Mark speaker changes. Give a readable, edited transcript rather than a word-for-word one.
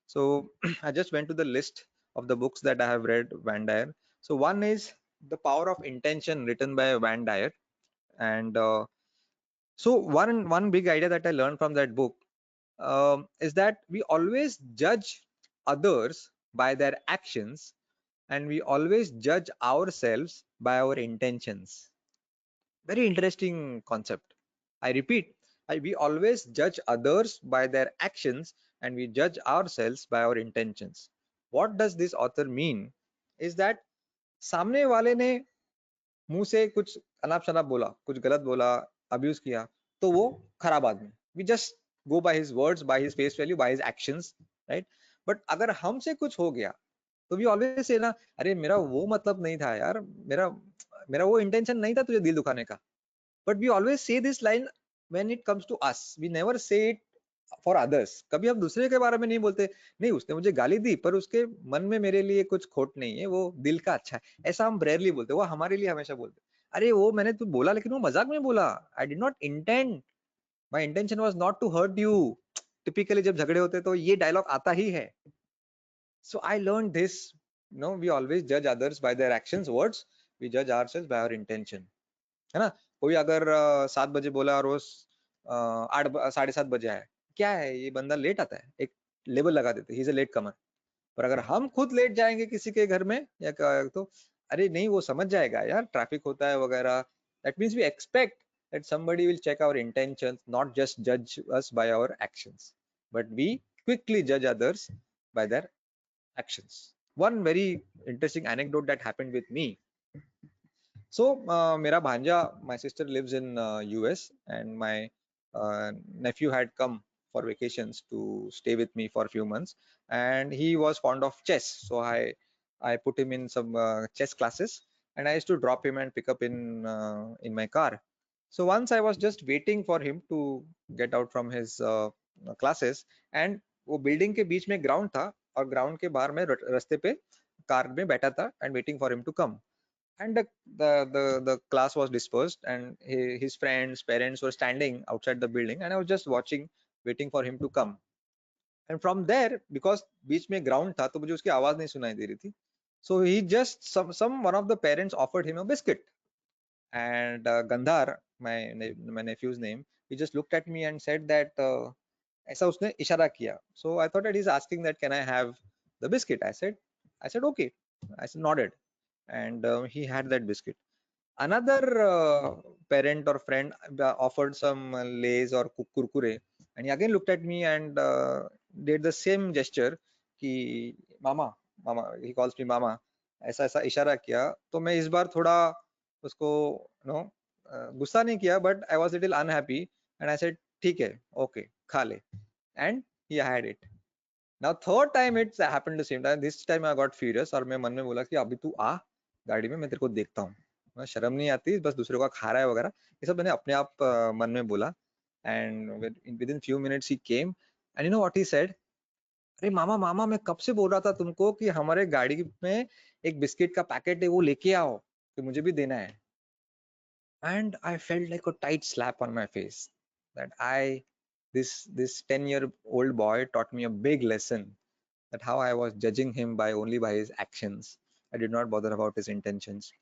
Speaker 1: So I just went to the list of the books that I have read Van Dyer. So one is The Power of Intention, written by Van Dyer. And so one big idea that I learned from that book is that we always judge others by their actions, and we always judge ourselves by our intentions. Very interesting concept. I repeat, we always judge others by their actions, and we judge ourselves by our intentions. What does this author mean? Is that सामने वाले ने मुंह से कुछ अनाप शनाप बोला, कुछ गलत बोला, अब्यूज किया, तो वो खराब आदमी. We just go by his words, by his face value, by his actions, right? But अगर हमसे कुछ हो गया, तो we always say ना, अरे मेरा वो मतलब नहीं था यार, मेरा मेरा वो इंटेंशन नहीं था तुझे दिल दुखाने का. But we always say this line when it comes to us. We never say it for others. कभी हम दूसरे के बारे में नहीं बोलते, नहीं उसने मुझे गाली दी पर उसके मन में मेरे लिए कुछ खोट नहीं है, वो दिल का अच्छा है. ऐसा हम रेयरली बोलते, वो हमारे लिए हमेशा बोलते. अरे वो मैंने तू बोला लेकिन वो मजाक में बोला. I did not intend, my intention was not to hurt you. Typically जब झगड़े होते तो ये डायलॉग आता ही है. सो I learn this. No, we always जज others bye their actions, words. We जज आवरसेल्व्स बाय आवर इंटेंशन. है ना? कोई अगर 7 बजे बोला और वो 8 साढ़े 7 बजे आया, क्या है ये बंदा लेट आता है, एक लेबल लगा देते, ही इज अ लेट कमर. पर अगर हम खुद लेट जाएंगे किसी के घर में या तो अरे नहीं वो समझ जाएगा यार, ट्रैफिक होता है वगैरह. That means we expect that somebody will check our intentions, not just judge us by our actions, but we quickly judge others by their actions. One very interesting anecdote that happened with me. So mera bhanja, my sister lives in US, and my nephew had come for vacations to stay with me for a few months, and he was fond of chess. So I put him in some chess classes, and I used to drop him and pick up in my car. So once I was just waiting for him to get out from his classes, and वो building के बीच में ground था, और ground के बाहर में रास्ते पे कार में बैठा था and waiting for him to come. And the class was dispersed, and his friends, parents were standing outside the building, and I was just watching, waiting for him to come. And from there, because बीच में ground था तो मुझे उसकी आवाज नहीं सुनाई दे रही थी, so he just some one of the parents offered him a biscuit. And Gandhar, my nephew's name, he just looked at me and said that ऐसा उसने इशारा किया. So I thought that he's asking that can I have the biscuit. I said okay. I said nodded, and he had that biscuit. Another parent or friend offered some lays or kurkure, and he again looked at me and did the same gesture कि मामा, मामा, he calls me मामा. ऐसा ऐसा इशारा किया. तो मैं इस बार थोड़ा उसको नो गुस्सा नहीं किया, but I was little unhappy, and I said ठीक है, okay, खा ले. And he had it. Now third time it happened the same time. This time I got furious, और मैं मन में बोला कि अभी तू आ गाड़ी में, मैं तेरे को देखता हूँ. मैं शर्म नहीं आती, बस दूसरे का खा रहा है वगैरह, ये सब मैंने अपने आप मन में बोला. And within few minutes he came, and you know what he said? अरे मामा, मामा, मैं कब से बोल रहा था तुमको कि हमारे गाड़ी में एक बिस्किट का पैकेट है, वो लेके आओ, कि मुझे भी देना है. And I felt like a tight slap on my face, that this 10-year-old boy taught me a big lesson, that how I was judging him by only by his actions. I did not bother about his intentions.